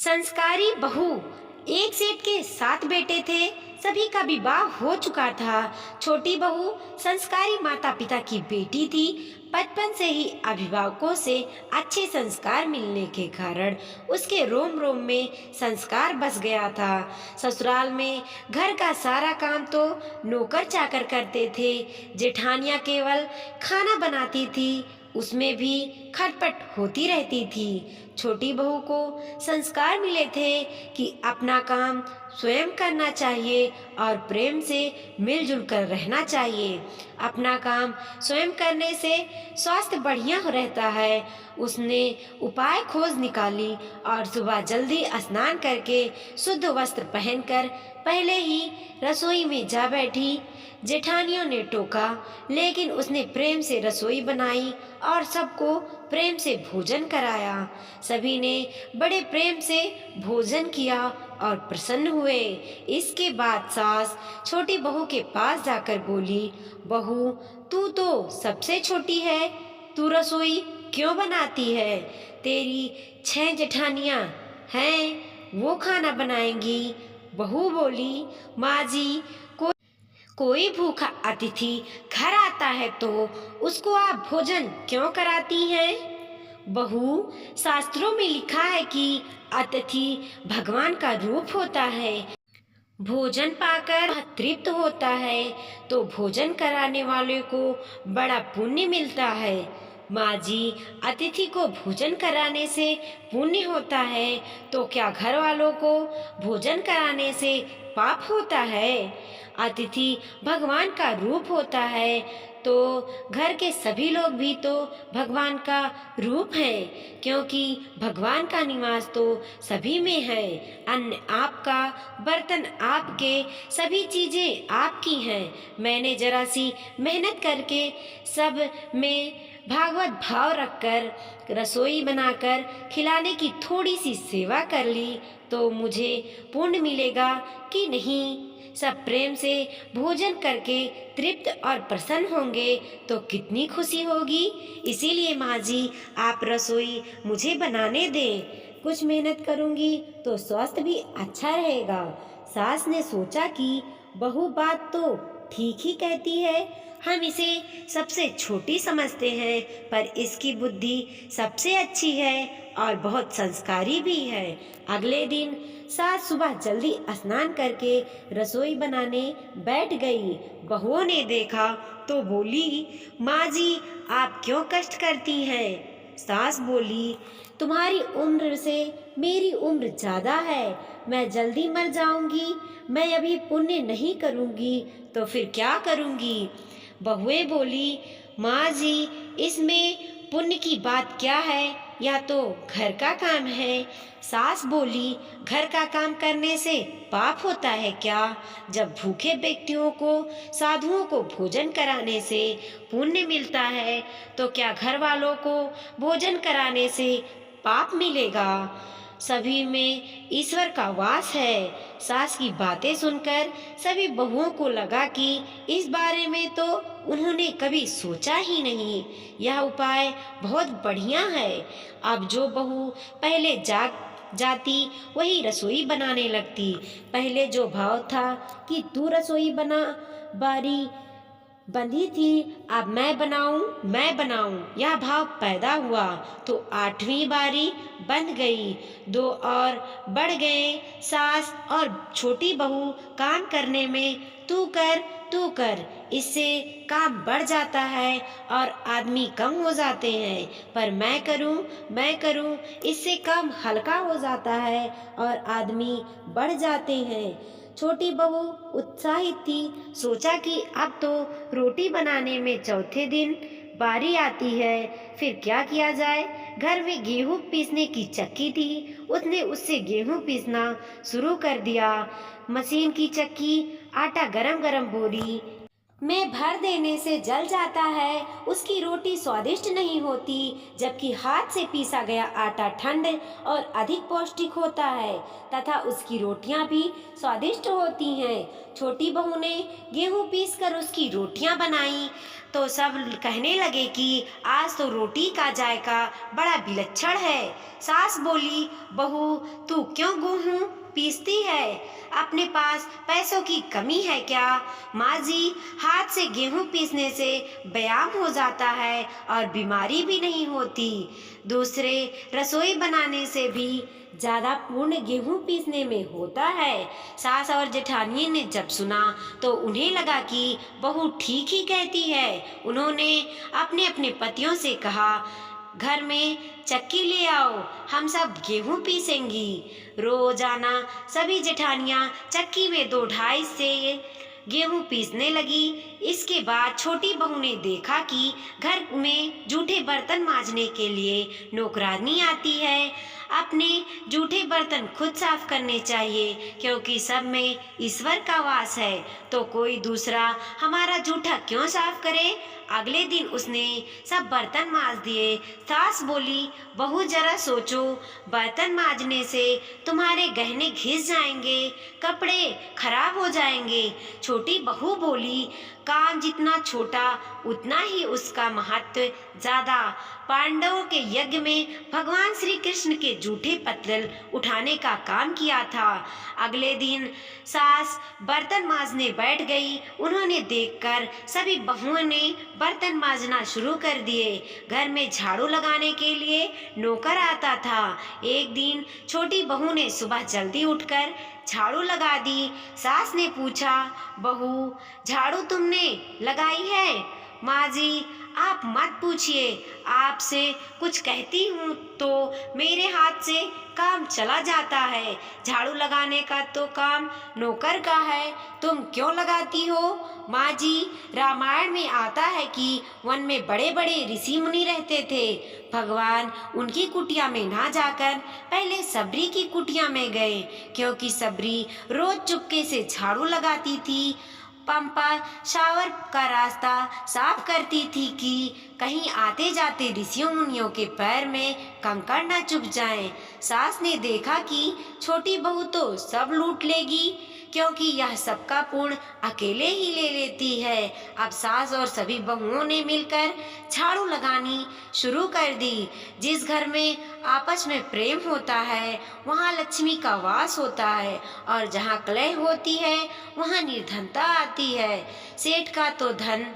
संस्कारी बहू। एक सेठ के 7 बेटे थे। सभी का विवाह हो चुका था। छोटी बहू संस्कारी माता पिता की बेटी थी। बचपन से ही अभिभावकों से अच्छे संस्कार मिलने के कारण उसके रोम रोम में संस्कार बस गया था। ससुराल में घर का सारा काम तो नौकर चाकर करते थे। जेठानियां केवल खाना बनाती थी, उसमें भी खटपट होती रहती थी। छोटी बहू को संस्कार मिले थे कि अपना काम स्वयं करना चाहिए और प्रेम से मिलजुल कर रहना चाहिए। अपना काम स्वयं करने से स्वास्थ्य बढ़िया रहता है। उसने उपाय खोज निकाली और सुबह जल्दी स्नान करके शुद्ध वस्त्र पहनकर पहले ही रसोई में जा बैठी। जेठानियों ने टोका, लेकिन उसने प्रेम से रसोई बनाई और सबको प्रेम से भोजन कराया। सभी ने बड़े प्रेम से भोजन किया और प्रसन्न हुए। इसके बाद सास छोटी बहू के पास जाकर बोली, बहू, तू तो सबसे छोटी है, तू रसोई क्यों बनाती है? तेरी 6 जेठानियां हैं, वो खाना बनाएंगी। बहू बोली, माँ जी, कोई भूखा अतिथि घर आता है तो उसको आप भोजन क्यों कराती हैं? बहू, शास्त्रों में लिखा है कि अतिथि भगवान का रूप होता है। भोजन पाकर तृप्त होता है तो भोजन कराने वाले को बड़ा पुण्य मिलता है। माँ जी, अतिथि को भोजन कराने से पुण्य होता है तो क्या घर वालों को भोजन कराने से पाप होता है? अतिथि भगवान का रूप होता है तो घर के सभी लोग भी तो भगवान का रूप है, क्योंकि भगवान का निवास तो सभी में है। अन्न आपका, बर्तन आपके, सभी चीजें आपकी हैं। मैंने जरा सी मेहनत करके सब में भागवत भाव रखकर रसोई बनाकर खिलाने की थोड़ी सी सेवा कर ली तो मुझे पुण्य मिलेगा कि नहीं? सब प्रेम से भोजन करके तृप्त और प्रसन्न होंगे तो कितनी खुशी होगी। इसीलिए माँ जी, आप रसोई मुझे बनाने दें। कुछ मेहनत करूँगी तो स्वास्थ्य भी अच्छा रहेगा। सास ने सोचा कि बहू बात तो ठीक ही कहती है। हम इसे सबसे छोटी समझते हैं, पर इसकी बुद्धि सबसे अच्छी है और बहुत संस्कारी भी है। अगले दिन सास सुबह जल्दी स्नान करके रसोई बनाने बैठ गई। बहुओं ने देखा तो बोली, माँ जी, आप क्यों कष्ट करती हैं? सास बोली, तुम्हारी उम्र से मेरी उम्र ज्यादा है, मैं जल्दी मर जाऊंगी। मैं अभी पुण्य नहीं करूंगी तो फिर क्या करूंगी? बहुएं बोली, माँ जी, इसमें पुण्य की बात क्या है, या तो घर का काम है। सास बोली, घर का काम करने से पाप होता है क्या? जब भूखे व्यक्तियों को, साधुओं को भोजन कराने से पुण्य मिलता है तो क्या घर वालों को भोजन कराने से पाप मिलेगा? सभी में ईश्वर का वास है। सास की बातें सुनकर सभी बहुओं को लगा कि इस बारे में तो उन्होंने कभी सोचा ही नहीं। यह उपाय बहुत बढ़िया है। अब जो बहू पहले जाती वही रसोई बनाने लगती। पहले जो भाव था कि तू रसोई बना, बारी बंधी थी, अब मैं बनाऊं, यह भाव पैदा हुआ तो 8वीं बारी बंध गई। 2 और बढ़ गए। सास और छोटी बहू काम करने में तू कर, इससे काम बढ़ जाता है और आदमी कम हो जाते हैं। पर मैं करूं, इससे काम हल्का हो जाता है और आदमी बढ़ जाते हैं। छोटी बहू उत्साहित थी। सोचा कि अब तो रोटी बनाने में चौथे दिन बारी आती है, फिर क्या किया जाए। घर में गेहूं पीसने की चक्की थी, उसने उससे गेहूं पीसना शुरू कर दिया। मशीन की चक्की आटा गरम गरम बोली, में भर देने से जल जाता है, उसकी रोटी स्वादिष्ट नहीं होती, जबकि हाथ से पीसा गया आटा ठंड और अधिक पौष्टिक होता है तथा उसकी रोटियां भी स्वादिष्ट होती हैं। छोटी बहू ने गेहूं पीसकर उसकी रोटियां बनाई तो सब कहने लगे कि आज तो रोटी का जायका बड़ा विलक्षण है। सास बोली, बहू तू क्यों गेहूं पीसती है? अपने पास पैसों की कमी है क्या? माँ जी, हाथ से गेहूं पीसने से व्यायाम हो जाता है और बीमारी भी नहीं होती। दूसरे रसोई बनाने से भी ज्यादा पूर्ण गेहूं पीसने में होता है। सास और जेठानी ने जब सुना तो उन्हें लगा कि बहू ठीक ही कहती है। उन्होंने अपने अपने पतियों से कहा, घर में चक्की ले आओ, हम सब गेहूं पीसेंगी। रोजाना सभी जेठानियां चक्की में 2-2.5 से गेहूं पीसने लगी। इसके बाद छोटी बहू ने देखा कि घर में जूठे बर्तन मांजने के लिए नौकरानी आती है। अपने जूठे बर्तन खुद साफ करने चाहिए, क्योंकि सब में ईश्वर का वास है, तो कोई दूसरा हमारा जूठा क्यों साफ करे? अगले दिन उसने सब बर्तन मांज दिए। सास बोली, बहू जरा सोचो, बर्तन मांजने से तुम्हारे गहने घिस जाएंगे, कपड़े खराब हो जाएंगे। छोटी बहू बोली, काम जितना छोटा उतना ही उसका महत्व ज्यादा। पांडवों के यज्ञ में भगवान श्री कृष्ण के जूठे पत्तल उठाने का काम किया था। अगले दिन सास बर्तन मांजने बैठ गई। उन्होंने देखकर सभी बहुओं ने बर्तन मांजना शुरू कर दिए। घर में झाड़ू लगाने के लिए नौकर आता था। एक दिन छोटी बहू ने सुबह जल्दी उठकर झाड़ू लगा दी। सास ने पूछा, बहू झाड़ू तुमने लगाई है? माँ जी, आप मत पूछिए, आपसे कुछ कहती हूँ तो मेरे हाथ से काम चला जाता है। झाड़ू लगाने का तो काम नौकर का है, तुम क्यों लगाती हो? माँ जी, रामायण में आता है कि वन में बड़े बड़े ऋषि मुनि रहते थे। भगवान उनकी कुटिया में ना जाकर पहले सबरी की कुटिया में गए, क्योंकि सबरी रोज चुपके से झाड़ू लगाती थी। पंपा शावर का रास्ता साफ करती थी कि कहीं आते जाते ऋषियों मुनियों के पैर में कंकड़ न चुभ जाएं। सास ने देखा कि छोटी बहू तो सब लूट लेगी, क्योंकि यह सबका पुण्य अकेले ही ले लेती है। अब सास और सभी बहुओं ने मिलकर झाड़ू लगानी शुरू कर दी। जिस घर में आपस में प्रेम होता है वहाँ लक्ष्मी का वास होता है, और जहाँ कलह होती है वहाँ निर्धनता आती है। सेठ का तो धन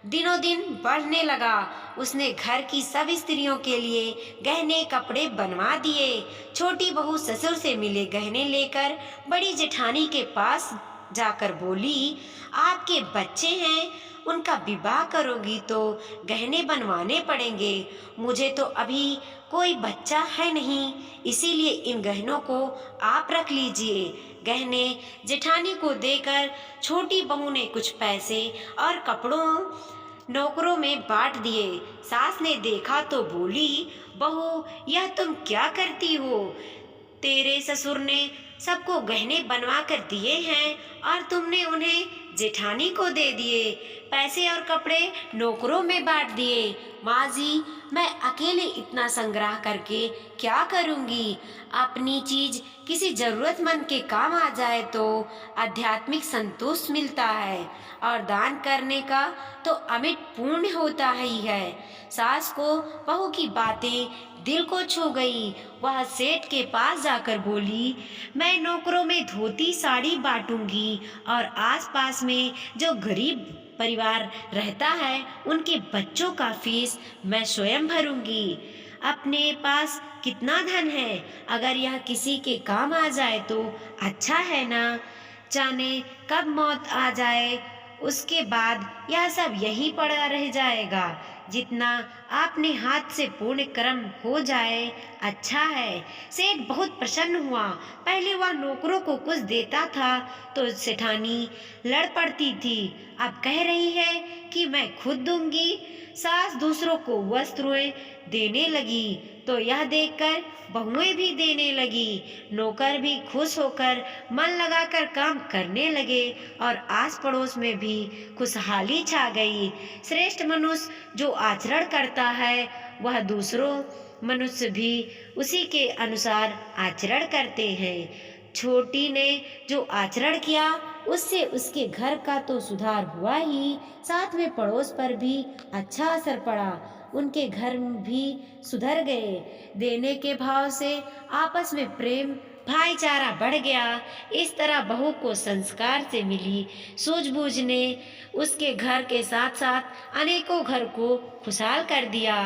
दिनों दिन बढ़ने लगा। उसने घर की सब स्त्रियों के लिए गहने कपड़े बनवा दिए। छोटी बहू ससुर से मिले गहने लेकर बड़ी जेठानी के पास जाकर बोली, आपके बच्चे हैं, उनका विवाह करोगी तो गहने बनवाने पड़ेंगे। मुझे तो अभी कोई बच्चा है नहीं, इसीलिए इन गहनों को आप रख लीजिए। गहने जेठानी को देकर छोटी बहू ने कुछ पैसे और कपड़ों नौकरों में बांट दिए। सास ने देखा तो बोली, बहू यह तुम क्या करती हो? तेरे ससुर ने सबको गहने बनवा कर दिए हैं और तुमने उन्हें जेठानी को दे दिए, पैसे और कपड़े नौकरों में बांट दिए। माँ जी, मैं अकेले इतना संग्रह करके क्या करूँगी? अपनी चीज किसी जरूरतमंद के काम आ जाए तो आध्यात्मिक संतोष मिलता है, और दान करने का तो अमिट पुण्य होता ही है। सास को बहू की बातें दिल को छू गई। वह सेठ के पास जाकर बोली, मैं नौकरों में धोती साड़ी बांटूंगी और आसपास में जो गरीब परिवार रहता है उनके बच्चों का फीस मैं स्वयं भरूंगी। अपने पास कितना धन है, अगर यह किसी के काम आ जाए तो अच्छा है ना। जाने कब मौत आ जाए, उसके बाद यह सब यहीं पड़ा रह जाएगा। जितना आपने हाथ से पुण्य कर्म हो जाए अच्छा है। सेठ बहुत प्रसन्न हुआ। पहले वह नौकरों को कुछ देता था तो सेठानी लड़ पड़ती थी, अब कह रही है कि मैं खुद दूंगी। सास दूसरों को वस्त्र देने लगी। तो यह देखकर बहुएं भी देने लगी। नौकर भी खुश होकर मन लगाकर काम करने लगे और आस पड़ोस में भी खुशहाली छा गई। श्रेष्ठ मनुष्य जो आचरण करता है वह दूसरों मनुष्य भी उसी के अनुसार आचरण करते हैं। छोटी ने जो आचरण किया उससे उसके घर का तो सुधार हुआ ही, साथ में पड़ोस पर भी अच्छा असर पड़ा। उनके घर भी सुधर गए। देने के भाव से आपस में प्रेम भाईचारा बढ़ गया। इस तरह बहू को संस्कार से मिली सूझबूझ ने उसके घर के साथ साथ अनेकों घर को खुशहाल कर दिया।